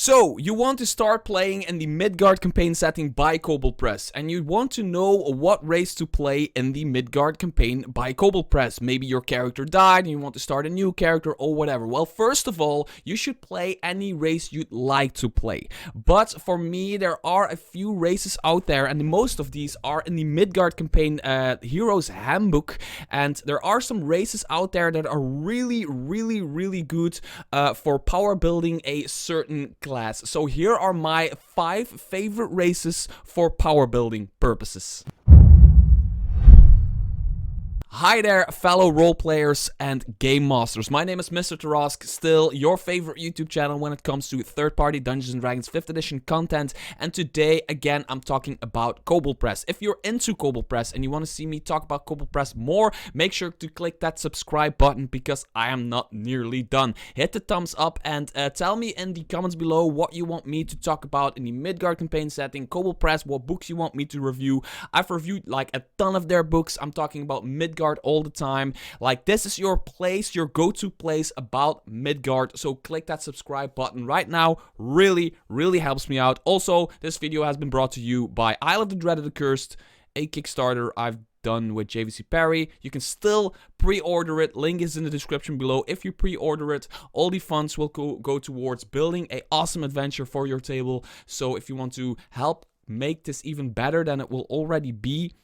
So, you want to start playing in the Midgard campaign setting by Kobold Press, and you want to know what race to play in the Midgard campaign by Kobold Press. Maybe your character died and you want to start a new character or whatever. Well, first of all, you should play any race you'd like to play. But for me, there are a few races out there, and most of these are in the Midgard campaign Heroes Handbook. And there are some races out there that are really good for power building a certain class. So here are my 5 favorite races for power building purposes. Hi there, fellow role players and game masters. My name is Mr. Tarask, still your favorite YouTube channel when it comes to third-party Dungeons & Dragons 5th edition content. And today, again, I'm talking about Kobold Press. If you're into Kobold Press and you want to see me talk about Kobold Press more, make sure to click that subscribe button because I am not nearly done. Hit the thumbs up and tell me in the comments below what you want me to talk about in the Midgard campaign setting, Kobold Press, what books you want me to review. I've reviewed like a ton of their books. I'm talking about Midgard all the time. Like, this is your place, your go-to place about Midgard. So click that subscribe button right now. Really helps me out. Also, this video has been brought to you by Isle of the Dreaded Accursed, a Kickstarter I've done with JVC Parry. You can still pre-order it. Link is in the description below. If you pre-order it, all the funds will go towards building an awesome adventure for your table. So if you want to help make this even better than it will already be,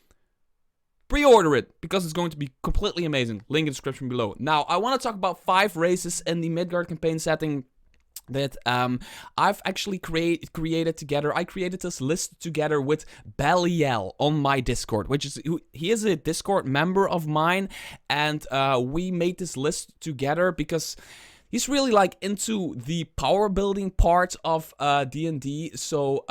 pre-order it, because it's going to be completely amazing. Link in the description below. Now, I want to talk about 5 races in the Midgard campaign setting that I've actually created together. I created this list together with Belial on my Discord, he is a Discord member of mine, and we made this list together because he's really like into the power building part of D&D. So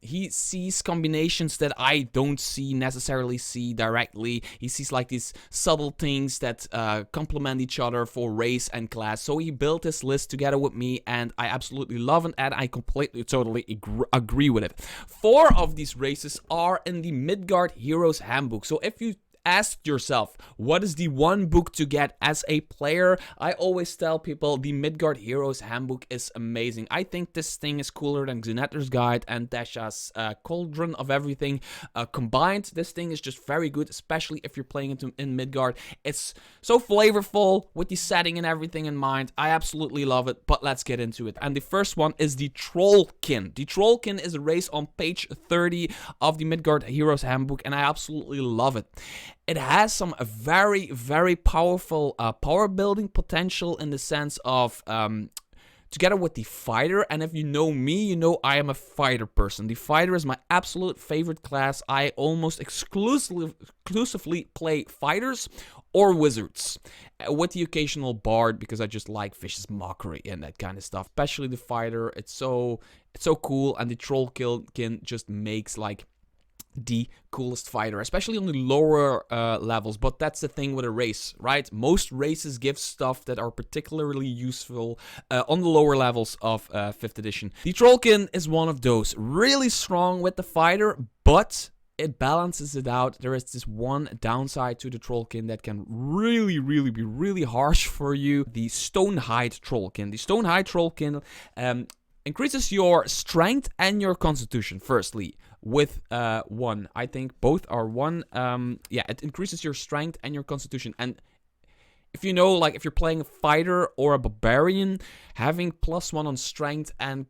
he sees combinations that I don't necessarily see directly. He sees like these subtle things that complement each other for race and class. So he built this list together with me, and I absolutely love it, and I totally agree with it. 4 of these races are in the Midgard Heroes Handbook. So if you ask yourself, what is the one book to get as a player? I always tell people the Midgard Heroes Handbook is amazing. I think this thing is cooler than Xenetter's Guide and Dasha's Cauldron of Everything combined. This thing is just very good, especially if you're playing it in Midgard. It's so flavorful with the setting and everything in mind. I absolutely love it, but let's get into it. And the first one is the Trollkin. The Trollkin is a race on page 30 of the Midgard Heroes Handbook, and I absolutely love it. It has some very powerful power building potential in the sense of together with the fighter. And if you know me, you know I am a fighter person. The fighter is my absolute favorite class. I almost exclusively play fighters or wizards, with the occasional bard, because I just like vicious mockery and that kind of stuff. Especially the fighter, it's so cool, and the Trollkin just makes like the coolest fighter, especially on the lower levels. But that's the thing with a race, right? Most races give stuff that are particularly useful on the lower levels of 5th edition. The Trollkin is one of those. Really strong with the fighter, but it balances it out. There is this one downside to the Trollkin that can really be really harsh for you. The Stonehide Trollkin. The Stonehide Trollkin increases your strength and your constitution, firstly, with 1. I think both are 1. Yeah, it increases your strength and your constitution. And if you know, like, if you're playing a fighter or a barbarian, having +1 on strength and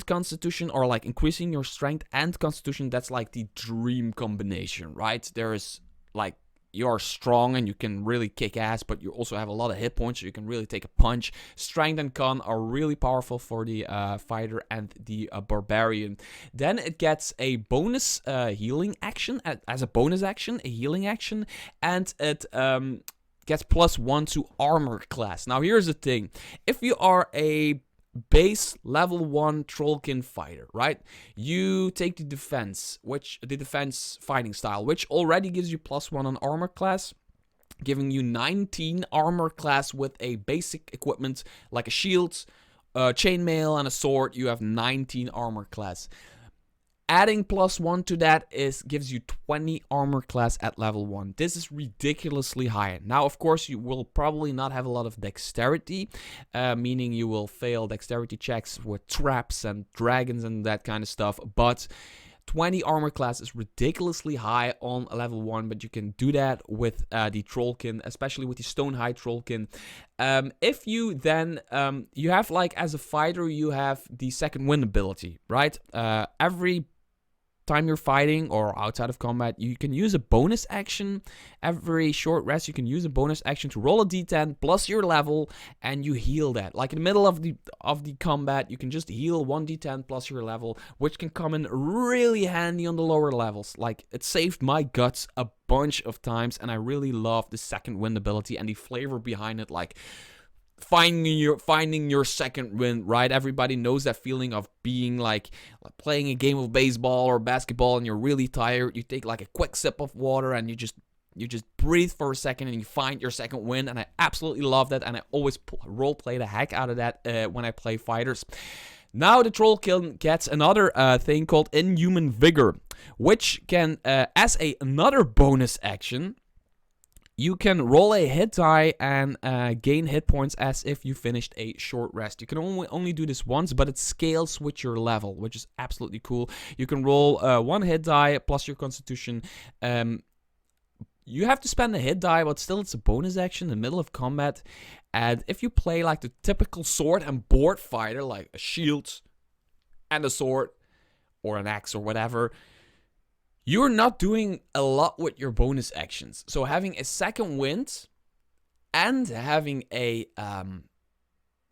constitution, or like increasing your strength and constitution, that's like the dream combination, right? There is like, you're strong and you can really kick ass, but you also have a lot of hit points, so you can really take a punch. Strength and con are really powerful for the fighter and the barbarian. Then it gets a bonus healing action, as a bonus action, a healing action, and it gets +1 to armor class. Now here's the thing, if you are a base level 1 Trollkin fighter, right? You take the defense fighting style, which already gives you +1 on armor class, giving you 19 armor class with a basic equipment like a shield, chainmail, and a sword. You have 19 armor class. Adding +1 to that gives you 20 armor class at level 1. This is ridiculously high. Now, of course, you will probably not have a lot of dexterity, meaning you will fail dexterity checks with traps and dragons and that kind of stuff, but 20 armor class is ridiculously high on level 1, but you can do that with the Trollkin, especially with the Stonehide Trollkin. If you then, you have like, as a fighter, you have the second wind ability, right? Every time you're fighting or outside of combat, you can use a bonus action. Every short rest, you can use a bonus action to roll a d10 plus your level, and you heal that. Like in the middle of the combat, you can just heal 1d10 plus your level, which can come in really handy on the lower levels. Like, it saved my guts a bunch of times, and I really love the second wind ability and the flavor behind it. Like, finding your second wind, right? Everybody knows that feeling of being like playing a game of baseball or basketball and you're really tired. You take like a quick sip of water and you just breathe for a second and you find your second wind. And I absolutely love that, and I always role play the heck out of that when I play fighters. Now the Trollkin gets another thing called Inhuman Vigor, which can, as another bonus action, you can roll a hit die and gain hit points as if you finished a short rest. You can only do this once, but it scales with your level, which is absolutely cool. You can roll one hit die plus your constitution. You have to spend a hit die, but still it's a bonus action in the middle of combat. And if you play like the typical sword and board fighter, like a shield and a sword or an axe or whatever, you're not doing a lot with your bonus actions. So having a second wind and having a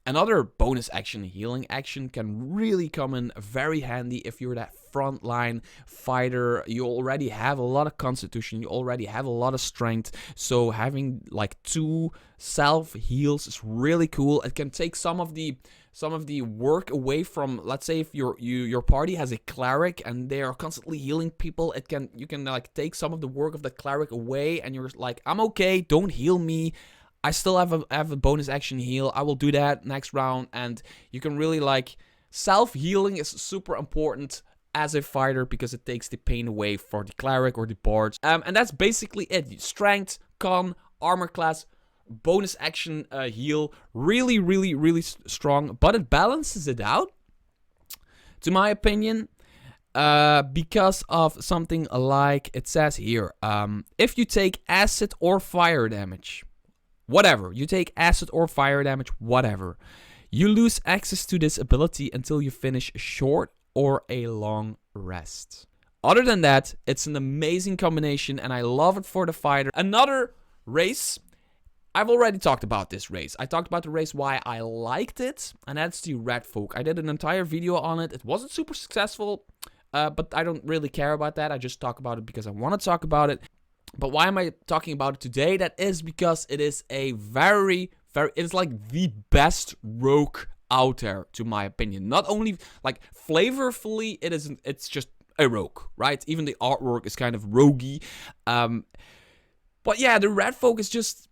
another bonus action, healing action, can really come in very handy if you're that frontline fighter. You already have a lot of constitution, you already have a lot of strength, so having like 2 self heals is really cool. It can take some of the work away from, let's say, if your party has a cleric and they are constantly healing people, you can like take some of the work of the cleric away, and you're like, I'm okay, don't heal me, I still have a bonus action heal, I will do that next round. And you can really like, self-healing is super important as a fighter because it takes the pain away for the cleric or the bard. And that's basically it. Strength, con, armor class, bonus action heal, really, really, really strong, but it balances it out, to my opinion, because of something like it says here. If you take acid or fire damage, whatever, you lose access to this ability until you finish a short or a long rest. Other than that, it's an amazing combination, and I love it for the fighter. Another race, I've already talked about this race. I talked about the race, why I liked it, and that's the Ratfolk. I did an entire video on it. It wasn't super successful, but I don't really care about that. I just talk about it because I want to talk about it. But why am I talking about it today? That is because it is a it's like the best rogue out there, to my opinion. Not only like flavorfully, it's just a rogue, right? Even the artwork is kind of roguey. But yeah, the Ratfolk is just,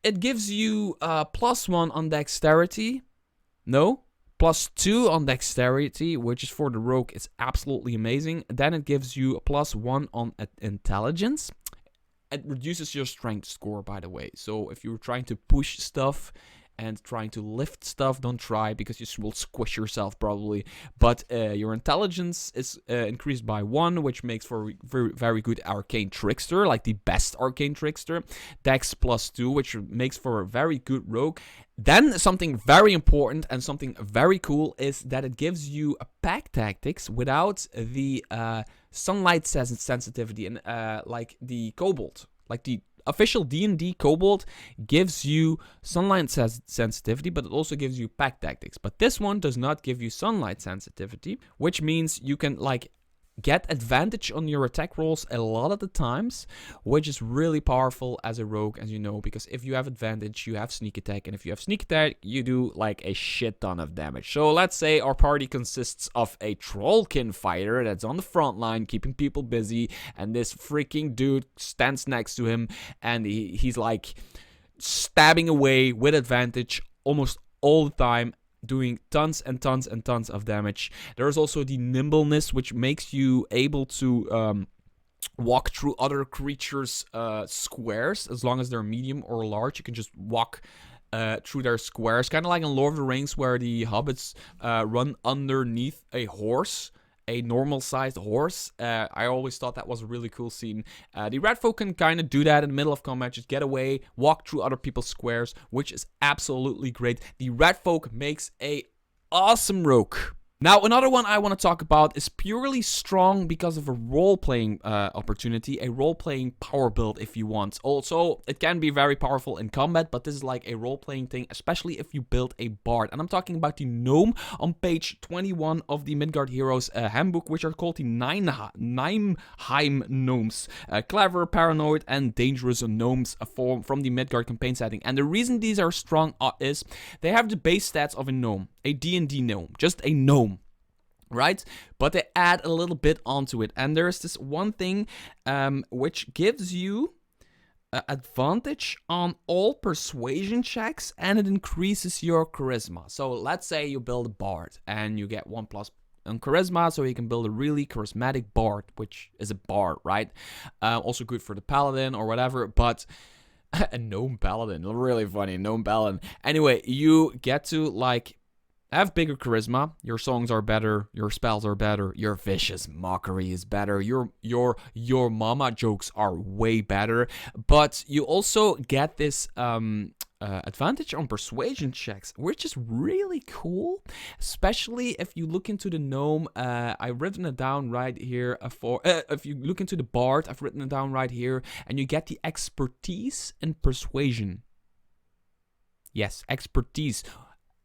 it gives you +1 on dexterity. No, +2 on dexterity, which is for the rogue. It's absolutely amazing. Then it gives you a +1 on intelligence. It reduces your strength score, by the way. So if you're trying to push stuff and trying to lift stuff, don't try, because you will squish yourself probably. But your intelligence is increased by 1, which makes for very, very good arcane trickster, like the best arcane trickster. Dex +2, which makes for a very good rogue. Then something very important and something very cool is that it gives you a pack tactics without the sunlight sensitivity, and like the Kobold, like the official D&D Kobold gives you sunlight sensitivity, but it also gives you pack tactics. But this one does not give you sunlight sensitivity, which means you can like get advantage on your attack rolls a lot of the times, which is really powerful as a rogue, as you know, because if you have advantage, you have sneak attack, and if you have sneak attack, you do like a shit ton of damage. So let's say our party consists of a Trollkin fighter that's on the front line, keeping people busy, and this freaking dude stands next to him, and he's like stabbing away with advantage almost all the time. doing tons and tons and tons of damage. There's also the nimbleness, which makes you able to walk through other creatures' squares. As long as they're medium or large, you can just walk through their squares. Kind of like in Lord of the Rings, where the hobbits run underneath a horse. A normal-sized horse. I always thought that was a really cool scene. The Ratfolk can kind of do that in the middle of combat, just get away, walk through other people's squares, which is absolutely great. The Ratfolk makes a awesome rogue. Now, another one I want to talk about is purely strong because of a role-playing opportunity, a role-playing power build if you want. Also, it can be very powerful in combat, but this is like a role-playing thing, especially if you build a bard. And I'm talking about the gnome on page 21 of the Midgard Heroes handbook, which are called the Heimleim Gnomes. Clever, paranoid, and dangerous gnomes from the Midgard campaign setting. And the reason these are strong is they have the base stats of a gnome, a D&D gnome, just a gnome. Right? But they add a little bit onto it. And there's this one thing which gives you advantage on all persuasion checks, and it increases your charisma. So let's say you build a bard and you get 1+ on charisma, so you can build a really charismatic bard, which is a bard, right? Also good for the paladin or whatever, but a gnome paladin, really funny, gnome paladin. Anyway, you get to like have bigger charisma, your songs are better, your spells are better, your vicious mockery is better, your mama jokes are way better, but you also get this advantage on persuasion checks, which is really cool, especially if you look into the gnome. I've written it down right here if you look into the bard, I've written it down right here, and you get the expertise in persuasion. Yes, expertise.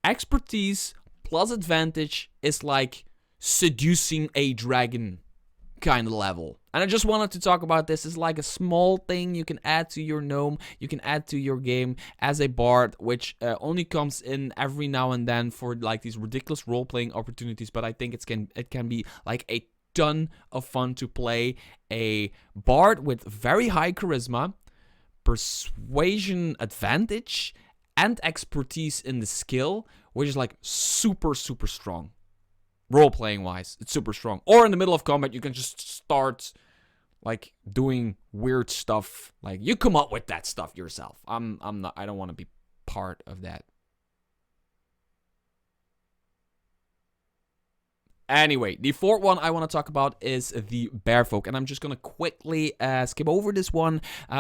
Expertise plus advantage is like seducing a dragon kind of level. And I just wanted to talk about this. It's like a small thing you can add to your gnome, you can add to your game as a bard, which only comes in every now and then for like these ridiculous role-playing opportunities. But I think it can be like a ton of fun to play a bard with very high charisma, persuasion advantage, and expertise in the skill, which is like super, super strong. Role-playing wise, it's super strong. Or in the middle of combat, you can just start like doing weird stuff. Like you come up with that stuff yourself. I don't want to be part of that. Anyway, the fourth one I want to talk about is the Bearfolk, and I'm just going to quickly skip over this one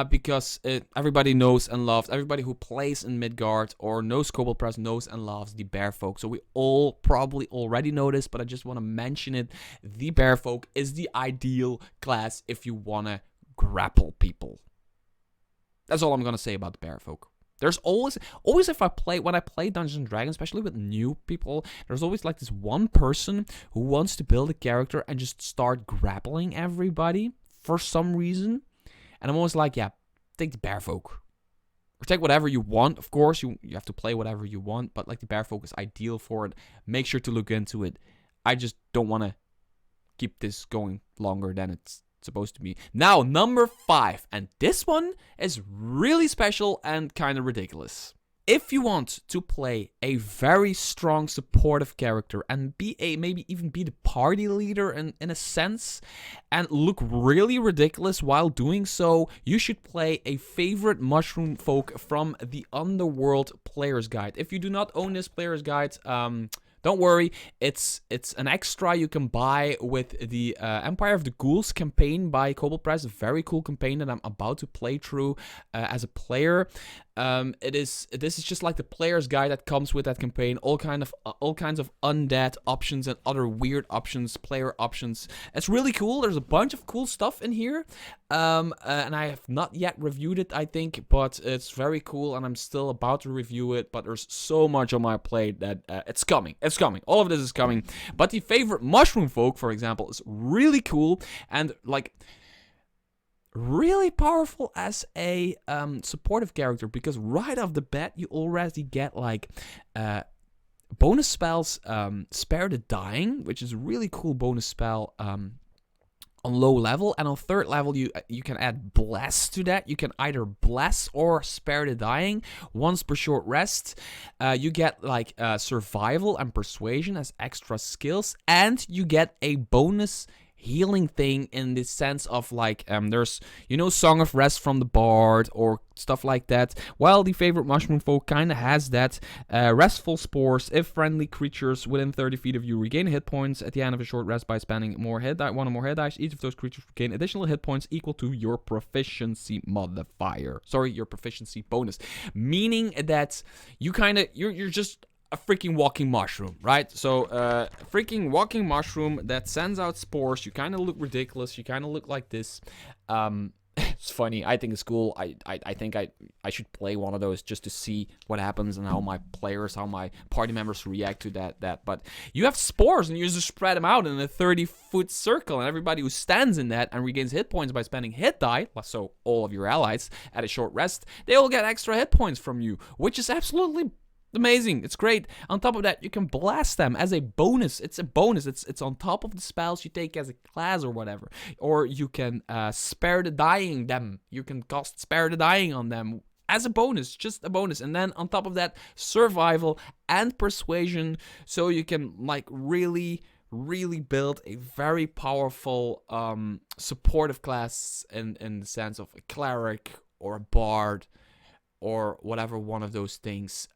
because everybody knows and loves, everybody who plays in Midgard or knows Kobold Press knows and loves the Bearfolk. So we all probably already know this, but I just want to mention it. The Bearfolk is the ideal class if you want to grapple people. That's all I'm going to say about the Bearfolk. There's always when I play Dungeons and Dragons, especially with new people, there's always like this one person who wants to build a character and just start grappling everybody for some reason. And I'm always like, yeah, take the Bearfolk. Or take whatever you want. Of course, you have to play whatever you want, but like the Bearfolk is ideal for it. Make sure to look into it. I just don't want to keep this going longer than it's supposed to be. Now, number 5, and this one is really special and kind of ridiculous. If you want to play a very strong supportive character and maybe even be the party leader in a sense and look really ridiculous while doing so, you should play a favorite Mushroomfolk from the Underworld Player's Guide. If you do not own this Player's Guide, don't worry, it's an extra you can buy with the Empire of the Ghouls campaign by Kobold Press. A very cool campaign that I'm about to play through as a player. This is just like the player's guide that comes with that campaign. All kinds of undead options and other weird options, player options. It's really cool. There's a bunch of cool stuff in here. And I have not yet reviewed it, I think, but it's very cool and I'm still about to review it. But there's so much on my plate that it's coming. It's coming. All of this is coming. But the favorite Mushroomfolk, for example, is really cool and like really powerful as a supportive character, because right off the bat you already get like bonus spells. Spare the Dying, which is a really cool bonus spell on low level, and on third level you can add bless to that. You can either bless or spare the dying once per short rest. You get like survival and persuasion as extra skills, and you get a bonus healing thing in the sense of like there's, you know, Song of Rest from the Bard or stuff like that. Well, the favorite Mushroomfolk kind of has that. Restful Spores. If friendly creatures within 30 feet of you regain hit points at the end of a short rest by spending one or more hit dice, each of those creatures regain additional hit points equal to your proficiency modifier. Sorry, your proficiency bonus. Meaning that you kind of, you're just a freaking walking mushroom, right? So, freaking walking mushroom that sends out spores. You kind of look ridiculous. You kind of look like this. It's funny. I think it's cool. I think I should play one of those just to see what happens and how my party members react to that. But you have spores and you just spread them out in a 30-foot circle, and everybody who stands in that and regains hit points by spending hit die, so all of your allies at a short rest, they will get extra hit points from you, which is absolutely amazing. It's great. On top of that, you can blast them as a bonus. It's a bonus. It's on top of the spells you take as a class or whatever. Or you can spare the dying them. You can cast spare the dying on them as a bonus, just a bonus. And then on top of that, survival and persuasion, so you can like really build a very powerful supportive class in the sense of a cleric or a bard or whatever one of those things.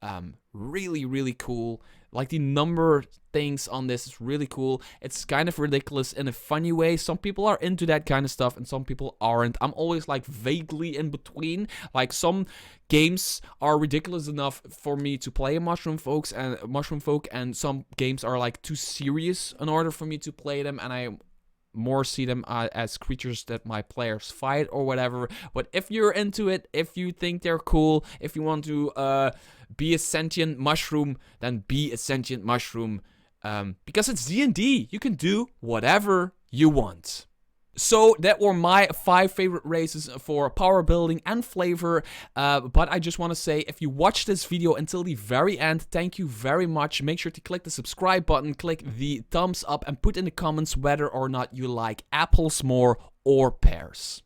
Really cool. Like the number things on this is really cool. It's kind of ridiculous in a funny way. Some people are into that kind of stuff and some people aren't. I'm always like vaguely in between. Like some games are ridiculous enough for me to play Mushroomfolk, and some games are like too serious in order for me to play them, and I more see them as creatures that my players fight or whatever. But if you're into it, if you think they're cool, if you want to be a sentient mushroom, then be a sentient mushroom. Because it's D&D. You can do whatever you want. So that were my 5 favorite races for power building and flavor, but I just want to say, if you watched this video until the very end, thank you very much. Make sure to click the subscribe button, click the thumbs up, and put in the comments whether or not you like apples more or pears.